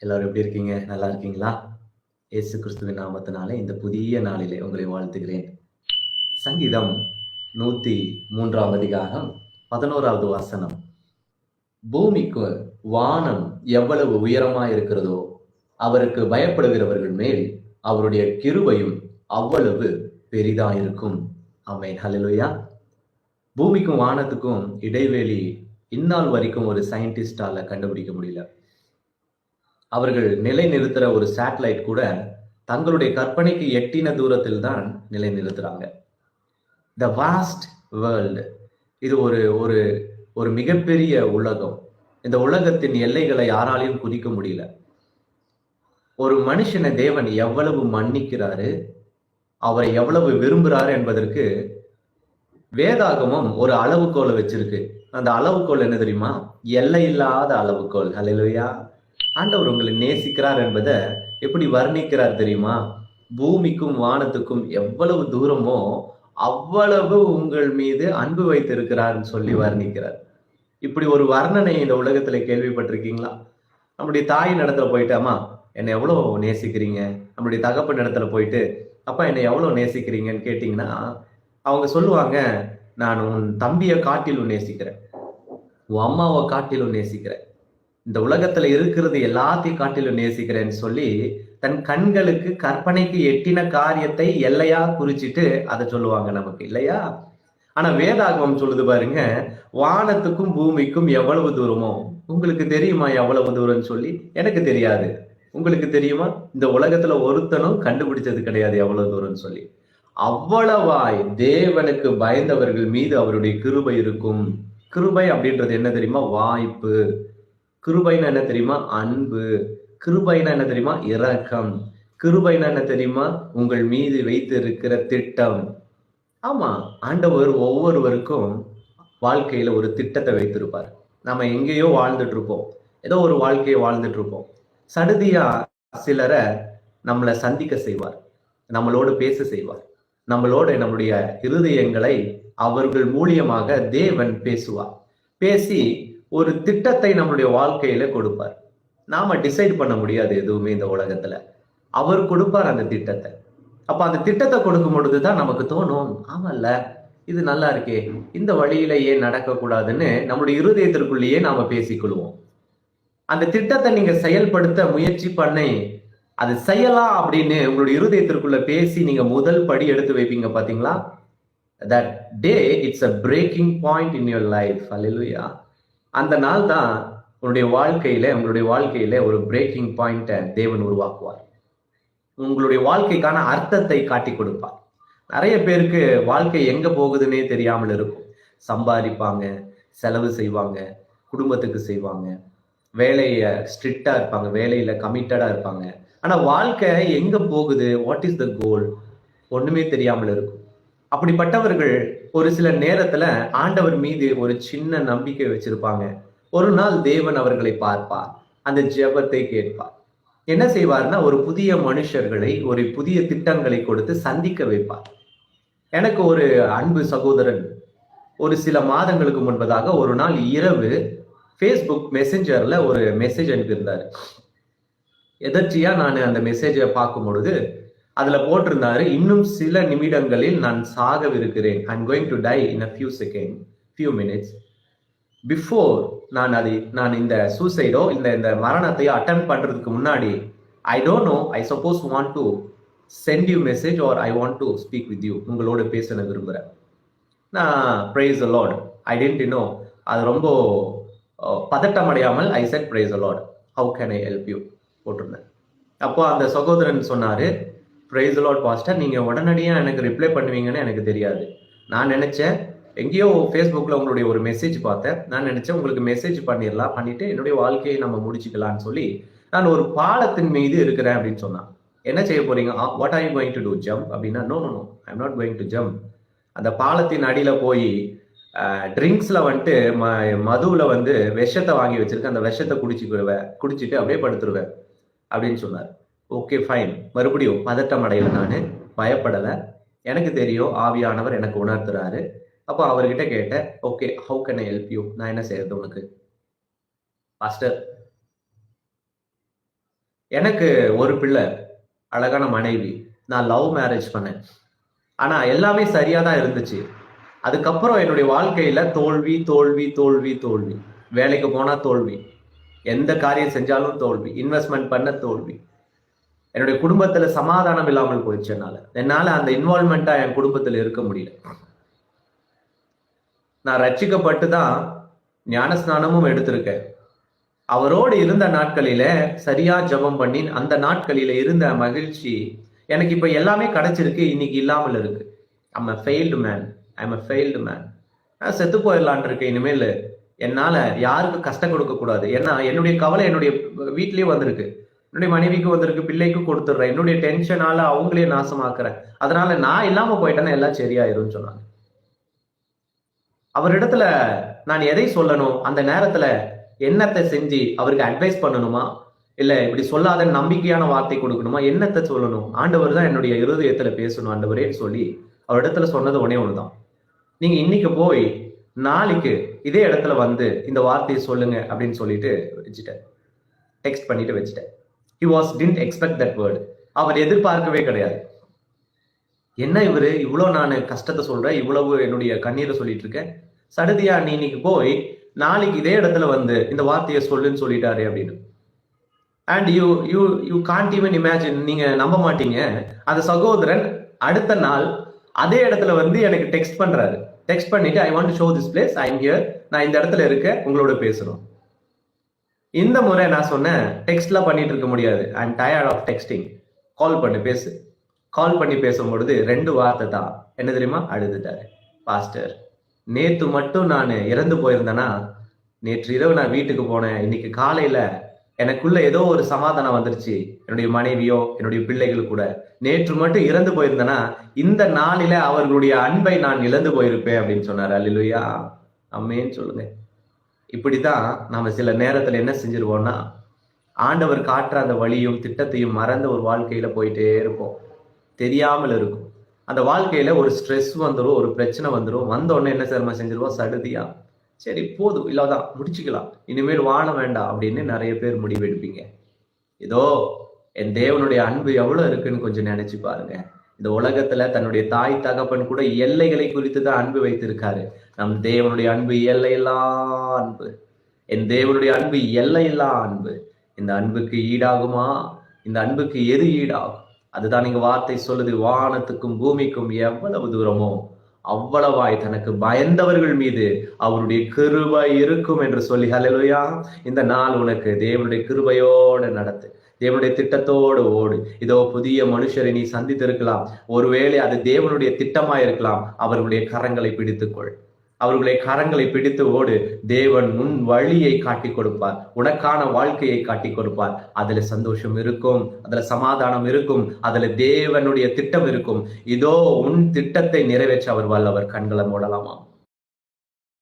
எல்லாரும் எப்படி இருக்கீங்க? நல்லா இருக்கீங்களா? இயேசு கிறிஸ்துவின் நாமத்தினாலே இந்த புதிய நாளிலே உங்களை வாழ்த்துகிறேன். சங்கீதம் 103ஆம் அதிகாரம் 11வது வசனம். பூமிக்கு வானம் எவ்வளவு உயரமாய் இருக்கிறதோ, அவருக்கு பயப்படுகிறவர்கள் மேல் அவருடைய கிருபையும் அவ்வளவு பெரிதாயிருக்கும். ஆமென். ஹல்லேலூயா. பூமிக்கும் வானத்துக்கும் இடைவெளி இந்நாள் வரைக்கும் ஒரு சயின்டிஸ்டால கண்டுபிடிக்க முடியல. அவர்கள் நிலை நிறுத்துற ஒரு சேட்டலைட் கூட தங்களுடைய கற்பனைக்கு எட்டின தூரத்தில் தான் நிலை நிறுத்துறாங்க. த வாஸ்ட் வேர்ல்டு, இது ஒரு ஒரு ஒரு மிகப்பெரிய உலகம். இந்த உலகத்தின் எல்லைகளை யாராலையும் குறிக்க முடியல. ஒரு மனுஷனை தேவன் எவ்வளவு மன்னிக்கிறாரு, அவரை எவ்வளவு விரும்புறாரு என்பதற்கு வேதாகமம் ஒரு அளவுகோலை வச்சிருக்கு. அந்த அளவுகோல் என்ன தெரியுமா? எல்லை இல்லாத அளவுகோல். ஹல்லேலூயா. ஆண்டவர் உங்களை நேசிக்கிறார் என்பதை எப்படி வர்ணிக்கிறார் தெரியுமா? பூமிக்கும் வானத்துக்கும் எவ்வளவு தூரமோ அவ்வளவு உங்கள் மீது அன்பு வைத்திருக்கிறார்னு சொல்லி வர்ணிக்கிறார். இப்படி ஒரு வர்ணனை இந்த உலகத்துல கேள்விப்பட்டிருக்கீங்களா? நம்முடைய தாயின் இடத்துல போயிட்டு, அம்மா என்னை எவ்வளவு நேசிக்கிறீங்க? நம்முடைய தகப்பன் இடத்துல போயிட்டு, அப்பா என்னை எவ்வளவு நேசிக்கிறீங்கன்னு கேட்டீங்கன்னா, அவங்க சொல்லுவாங்க, நான் உன் தம்பியை காட்டிலும் நேசிக்கிறேன், உன் அம்மாவை காட்டிலும் நேசிக்கிறேன், இந்த உலகத்துல இருக்கிறது எல்லாத்தையும் காட்டிலும் நேசிக்கிறேன்னு சொல்லி தன் கண்களுக்கு கற்பனைக்கு எட்டின காரியத்தை எல்லையா குறிச்சிட்டு அதை சொல்லுவாங்க நமக்கு, இல்லையா? ஆனா வேதாகமம் சொல்லுது பாருங்க, வானத்துக்கும் பூமிக்கும் எவ்வளவு தூரமோ. உங்களுக்கு தெரியுமா எவ்வளவு தூரம்னு சொல்லி? எனக்கு தெரியாது. உங்களுக்கு தெரியுமா? இந்த உலகத்துல ஒருத்தனும் கண்டுபிடிச்சது கிடையாது எவ்வளவு தூரம்னு சொல்லி. அவ்வளவாய் தேவனுக்கு பயந்தவர்கள் மீது அவருடைய கிருபை இருக்கும். கிருபை அப்படின்றது என்ன தெரியுமா? வாய்ப்பு. கிருபைனா என்ன தெரியுமா? அன்பு. கிருபைனா என்ன தெரியுமா? இரக்கம். கிருபைனா என்ன தெரியுமா? உங்கள் மீது வைத்து இருக்கிற திட்டம். ஆமா, ஆண்டவர் ஒவ்வொருவருக்கும் வாழ்க்கையில ஒரு திட்டத்தை வைத்திருப்பார். நம்ம எங்கேயோ வாழ்ந்துட்டு இருப்போம், ஏதோ ஒரு வாழ்க்கையை வாழ்ந்துட்டு இருப்போம். சடுதியா சிலரை நம்மளை சந்திக்க செய்வார், நம்மளோடு பேச செய்வார், நம்மளோட நம்முடைய இருதயங்களை அவர்கள் மூலியமாக தேவன் பேசுவார். பேசி ஒரு திட்டத்தை நம்மளுடைய வாழ்க்கையில கொடுப்பார். நாம டிசைட் பண்ண முடியாது எதுவுமே இந்த உலகத்துல. அவர் கொடுப்பார் அந்த திட்டத்தை. அப்ப அந்த திட்டத்தை கொடுக்கும் பொழுதுதான் நமக்கு தோணும், ஆமல்ல இது நல்லா இருக்கே, இந்த வழியில ஏன் நடக்கக்கூடாதுன்னு நம்முடைய இருதயத்திற்குள்ளேயே நாம பேசிக்கொள்வோம். அந்த திட்டத்தை நீங்க செயல்படுத்த முயற்சி பண்ணி அது செய்யலாம் அப்படின்னு உங்களுடைய இருதயத்திற்குள்ள பேசி நீங்க முதல் படி எடுத்து வைப்பீங்க பாத்தீங்களா? that day it's a breaking point in your life. Hallelujah. அந்த நாள் தான் உங்களுடைய வாழ்க்கையில ஒரு பிரேக்கிங் பாயிண்ட தேவன் உருவாக்குவார். உங்களுடைய வாழ்க்கைக்கான அர்த்தத்தை காட்டி கொடுப்பார். நிறைய பேருக்கு வாழ்க்கை எங்க போகுதுன்னே தெரியாமல் இருக்கும். சம்பாதிப்பாங்க, செலவு செய்வாங்க, குடும்பத்துக்கு செய்வாங்க, வேலைய ஸ்ட்ரிக்டா இருப்பாங்க, வேலையில கமிட்டடா இருப்பாங்க. ஆனா வாழ்க்கை எங்க போகுது, வாட் இஸ் த கோல், ஒண்ணுமே தெரியாமல் இருக்கும். அப்படிப்பட்டவர்கள் ஒரு சில நேரத்துல ஆண்டவர் மீது ஒரு சின்ன நம்பிக்கை வச்சிருப்பாங்க. ஒரு நாள் தேவன் அவர்களை பார்ப்பார், அந்த ஜெபத்தை கேட்பார். என்ன செய்வார்னா, ஒரு புதிய மனுஷர்களை, ஒரு புதிய திட்டங்களை கொடுத்து சந்திக்க வைப்பார். எனக்கு ஒரு அன்பு சகோதரன் ஒரு சில மாதங்களுக்கு முன்பதாக ஒரு நாள் இரவு ஃபேஸ்புக் மெசஞ்சர்ல ஒரு மெசேஜ் அனுப்பியிருந்தாரு. எதர்ச்சியா நான் அந்த மெசேஜை பார்க்கும் பொழுது அதுல போட்டிருந்தாரு, இன்னும் சில நிமிடங்களில் நான் சாகவிருக்கிறேன். I'm going to die in a few minutes before. நான் இந்த சூசைடோ இந்த மரணத்தையோ அட்டன் பண்றதுக்கு முன்னாடி, I don't know, I suppose want to send you message or I want to speak with you, உங்களோட பேச நான் விரும்புறேன். நான் praise the lord, I don't know, அது ரொம்ப பதட்டம் அடையாமல் I said praise the lord, how can I help you போட்டிருந்தேன். அப்போ அந்த சகோதரன் சொன்னாரு, பிரைஸ் தி லார்ட் பாஸ்டர், நீங்க உடனடியாக எனக்கு ரிப்ளை பண்ணுவீங்கன்னு எனக்கு தெரியாது. நான் நினைச்சேன், எங்கேயோ ஃபேஸ்புக்கில் உங்களுடைய ஒரு மெசேஜ் பார்த்தேன், நான் நினைச்சேன் உங்களுக்கு மெசேஜ் பண்ணிடலாம், பண்ணிட்டு என்னுடைய வாழ்க்கையை நம்ம முடிச்சுக்கலாம்னு சொல்லி நான் ஒரு பாலத்தின் மீது இருக்கிறேன் அப்படின்னு சொன்னான். என்ன செய்ய போறீங்க? What are you going to do, jump அப்படின்னா, no no no, I am not going to jump. அந்த பாலத்தின் அடியில போய் ட்ரிங்க்ஸ்ல வந்துட்டு மதுவில் வந்து விஷத்தை வாங்கி வச்சிருக்கேன், அந்த விஷத்தை குடிச்சிட்டு அப்படியே படுத்துருவேன் அப்படின்னு சொன்னார். Okay fine. மறுபடியும் பதட்டம் அடையல, நான் பயப்படலை. எனக்கு தெரியும் ஆவியானவர் எனக்கு உணர்த்துறாரு. அப்போ அவர்கிட்ட கேட்டேன், okay how can I help you, நான் என்ன செய்யறது உனக்கு? பாஸ்டர், எனக்கு ஒரு பிள்ளை, அழகான மனைவி. நான் லவ் மேரேஜ் பண்ணேன். ஆனா எல்லாமே சரியா தான் இருந்துச்சு. அதுக்கப்புறம் என்னுடைய வாழ்க்கையில தோல்வி, தோல்வி, தோல்வி, தோல்வி. வேலைக்கு போனா தோல்வி. எந்த காரியம் செஞ்சாலும் தோல்வி. இன்வெஸ்ட்மெண்ட் பண்ண தோல்வி. என்னுடைய குடும்பத்துல சமாதானம் இல்லாமல் போயிடுச்சு என்னால. என்னால அந்த இன்வால்வ்மெண்டா என் குடும்பத்துல இருக்க முடியல. நான் ரட்சிக்கப்பட்டு தான் ஞானஸ்நானமும் எடுத்திருக்கேன். அவரோடு இருந்த நாட்களில சரியா ஜெபம் பண்ணி அந்த நாட்களில இருந்த மகிழ்ச்சி எனக்கு இப்ப எல்லாமே கிடைச்சிருக்கு, இன்னைக்கு இல்லாமல் இருக்கு. I'm a failed man. I'm a failed man. நான் செத்து போயிடலான் இருக்கேன். இனிமேல் என்னால யாருக்கும் கஷ்டம் கொடுக்க கூடாது. ஏன்னா என்னுடைய கவலை என்னுடைய வீட்லயே வந்திருக்கு, என்னுடைய மனைவிக்கு வந்திருக்கு, பிள்ளைக்கு கொடுத்துடுறேன். என்னுடைய டென்ஷனால அவங்களே நாசமாக்குறேன். அதனால நான் இல்லாம போயிட்டேன்னா எல்லாம் சரியாயிரும்னு சொன்னாங்க. அவரிடத்துல நான் எதை சொல்லணும், அந்த நேரத்துல என்னத்தை செஞ்சு அவருக்கு அட்வைஸ் பண்ணணுமா, இல்ல இப்படி சொல்லாத நம்பிக்கையான வார்த்தை கொடுக்கணுமா, என்னத்தை சொல்லணும்? ஆண்டவர் தான் என்னுடைய இருதயத்துல பேசணும் ஆண்டவரேன்னு சொல்லி அவரிடத்துல சொன்னது ஒன்னே ஒண்ணுதான். நீங்க இன்னைக்கு போய் நாளைக்கு இதே இடத்துல வந்து இந்த வார்த்தையை சொல்லுங்க அப்படின்னு சொல்லிட்டு வச்சுட்டேன். டெக்ஸ்ட் பண்ணிட்டு வச்சுட்டேன். he was didn't expect that word. அவர் எதிர்பார்க்கவே கிடையாது. என்ன இவரு இவ்வளவு நான் கஷ்டத்தை சொல்றேன், இவ்வளவு என்னுடைய கண்ணீரை சொல்லிட்டு இருக்கேன், சடுதியா நீ இன்னைக்கு போய் நாளைக்கு இதே இடத்துல வந்து இந்த வார்த்தையை சொல்லுன்னு சொல்லிட்டாரு அப்படின்னு. And you you you can't even imagine, நீங்க நம்ப மாட்டீங்க, அந்த சகோதரன் அடுத்த நாள் அதே இடத்துல வந்து எனக்கு டெக்ஸ்ட் பண்றாரு. டெக்ஸ்ட் பண்ணிட்டு ஐ want to show this place, I am here, நான் இந்த இடத்துல இருக்கேன், உங்களோட பேசணும். இந்த முறை நான் சொன்னேன், டெக்ஸ்ட்லாம் பண்ணிட்டு இருக்க முடியாது, I am tired of texting, call பண்ணி பேசு. கால் பண்ணி பேசும்பொழுது 2 வார்த்தை தான். என்ன தெரியுமா? அழுதுட்டாரு. பாஸ்டர், நேத்து மட்டும் நான் இறந்து போயிருந்தேன்னா, நேற்று இரவு நான் வீட்டுக்கு போனேன், இன்னைக்கு காலையில எனக்குள்ள ஏதோ ஒரு சமாதானம் வந்துருச்சு, என்னுடைய மனைவியோ என்னுடைய பிள்ளைகள் கூட. நேற்று மட்டும் இறந்து போயிருந்தேன்னா இந்த நாளில அவர்களுடைய அன்பை நான் இழந்து போயிருப்பேன் அப்படின்னு சொன்னார். அல்லேலூயா, ஆமென் சொல்லுங்க. இப்படிதான் நாம சில நேரத்துல என்ன செஞ்சிருவோம்னா, ஆண்டவர் காட்டுற அந்த வழியும் திட்டத்தையும் மறந்த ஒரு வாழ்க்கையில போயிட்டே இருப்போம், தெரியாமல் இருக்கும். அந்த வாழ்க்கையில ஒரு ஸ்ட்ரெஸ் வந்துடும், ஒரு பிரச்சனை வந்துடும். வந்த உடனே என்ன செஞ்சிருவோம், சடுதியா சரி போதும், இல்லாதான் முடிச்சுக்கலாம், இனிமேல் வாழ வேண்டாம் அப்படின்னு நிறைய பேர் முடிவெடுப்பீங்க. இதோ என் தேவனுடைய அன்பு எவ்வளவு இருக்குன்னு கொஞ்சம் நினைச்சு பாருங்க. இந்த உலகத்துல தன்னுடைய தாய் தகப்பன் கூட எல்லைகளை குறித்து தான் அன்பு வைத்திருக்காரு. நம் தேவனுடைய அன்பு எல்லையில்லா அன்பு. என் தேவனுடைய அன்பு எல்லையில்லா அன்பு. இந்த அன்புக்கு ஈடாகுமா? இந்த அன்புக்கு எது ஈடாகும்? அதுதான் நீங்க வார்த்தை சொல்லுது, வானத்துக்கும் பூமிக்கும் எவ்வளவு தூரமோ அவ்வளவாய் தனக்கு பயந்தவர்கள் மீது அவருடைய கிருபை இருக்கும் என்று சொல்லி, ஹல்லேலூயா. இந்த நாள் உனக்கு தேவனுடைய கிருபையோடு நடத்து, தேவனுடைய திட்டத்தோடு ஓடு. இதோ புதிய மனுஷரை நீ சந்தித்திருக்கலாம், ஒருவேளை அது தேவனுடைய திட்டமா இருக்கலாம். அவர்களுடைய கரங்களை பிடித்துக்கொள், அவர்களுடைய கரங்களை பிடித்து ஓடு. தேவன் உன் வழியை காட்டி கொடுப்பார், உனக்கான வாழ்க்கையை காட்டி கொடுப்பார். அதுல சந்தோஷம் இருக்கும், அதுல சமாதானம் இருக்கும், அதுல தேவனுடைய திட்டம் இருக்கும். இதோ உன் திட்டத்தை நிறைவேற்ற அவர் வல்லவர். கண்களை மூடலாமா?